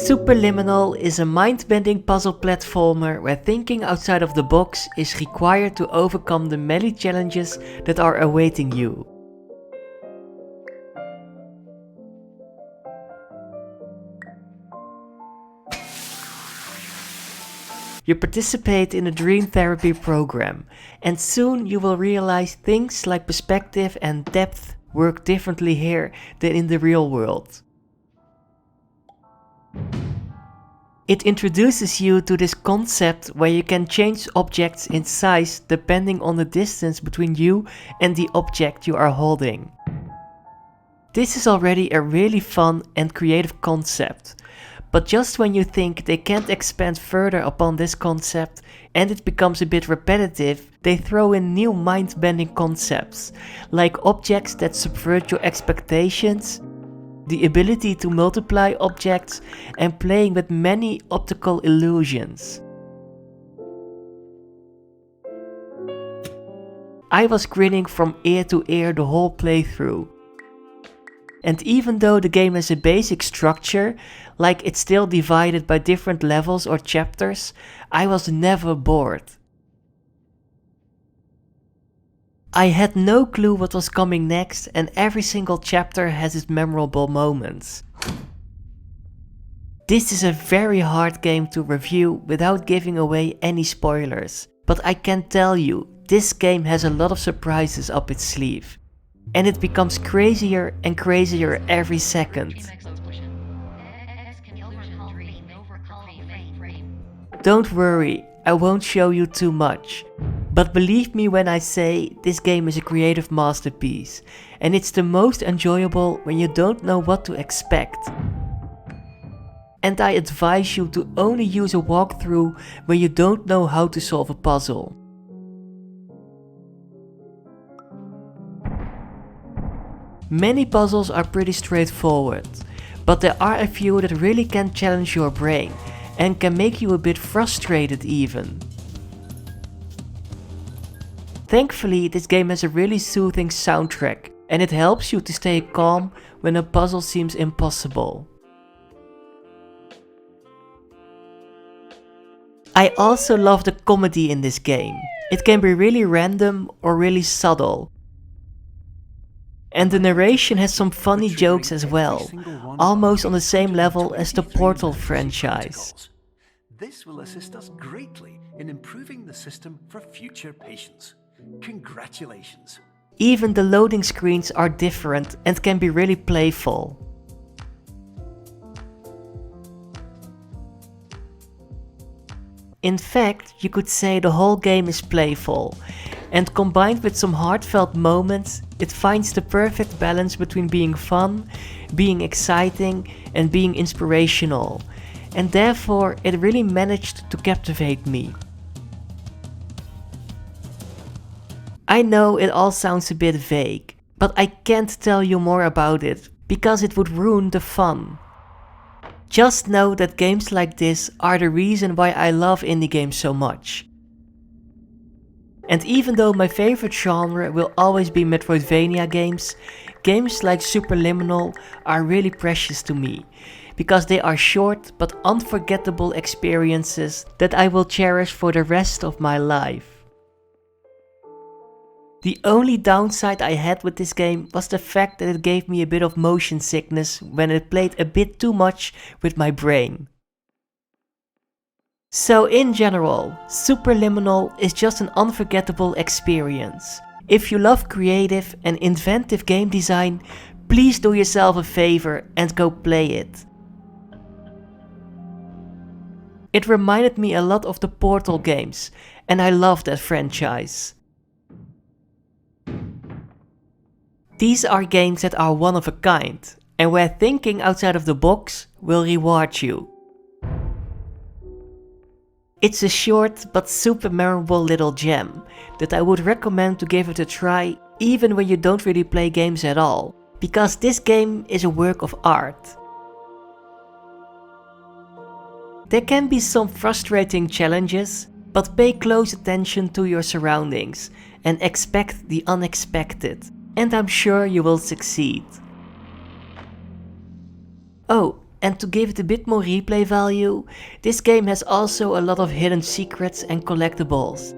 Superliminal is a mind-bending puzzle platformer where thinking outside of the box is required to overcome the many challenges that are awaiting you. You participate in a dream therapy program, and soon you will realize things like perspective and depth work differently here than in the real world. It introduces you to this concept where you can change objects in size depending on the distance between you and the object you are holding. This is already a really fun and creative concept, but just when you think they can't expand further upon this concept and it becomes a bit repetitive, they throw in new mind-bending concepts, like objects that subvert your expectations, the ability to multiply objects, and playing with many optical illusions. I was grinning from ear to ear the whole playthrough. And even though the game has a basic structure, like it's still divided by different levels or chapters, I was never bored. I had no clue what was coming next, and every single chapter has its memorable moments. This is a very hard game to review without giving away any spoilers, but I can tell you, this game has a lot of surprises up its sleeve. And it becomes crazier and crazier every second. Don't worry, I won't show you too much. But believe me when I say this game is a creative masterpiece, and it's the most enjoyable when you don't know what to expect. And I advise you to only use a walkthrough when you don't know how to solve a puzzle. Many puzzles are pretty straightforward, but there are a few that really can challenge your brain and can make you a bit frustrated even. Thankfully, this game has a really soothing soundtrack, and it helps you to stay calm when a puzzle seems impossible. I also love the comedy in this game. It can be really random or really subtle. And the narration has some funny jokes as well, almost on the same level as the Portal franchise. This will assist us greatly in improving the system for future patients. Congratulations. Even the loading screens are different and can be really playful. In fact, you could say the whole game is playful, and combined with some heartfelt moments, it finds the perfect balance between being fun, being exciting, and being inspirational, and therefore it really managed to captivate me. I know it all sounds a bit vague, but I can't tell you more about it, because it would ruin the fun. Just know that games like this are the reason why I love indie games so much. And even though my favorite genre will always be Metroidvania games, games like Superliminal are really precious to me, because they are short but unforgettable experiences that I will cherish for the rest of my life. The only downside I had with this game was the fact that it gave me a bit of motion sickness when it played a bit too much with my brain. So in general, Superliminal is just an unforgettable experience. If you love creative and inventive game design, please do yourself a favor and go play it. It reminded me a lot of the Portal games, and I love that franchise. These are games that are one of a kind, and where thinking outside of the box will reward you. It's a short but super memorable little gem that I would recommend to give it a try even when you don't really play games at all, because this game is a work of art. There can be some frustrating challenges, but pay close attention to your surroundings and expect the unexpected, and I'm sure you will succeed. Oh, And to give it a bit more replay value, this game has also a lot of hidden secrets and collectibles.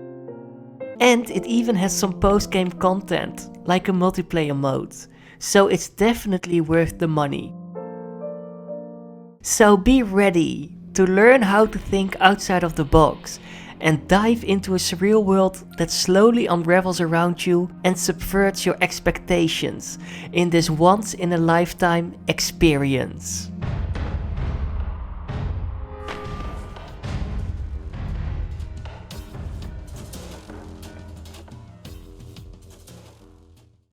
And it even has some post-game content, like a multiplayer mode, so it's definitely worth the money. So be ready to learn how to think outside of the box and dive into a surreal world that slowly unravels around you and subverts your expectations in this once-in-a-lifetime experience.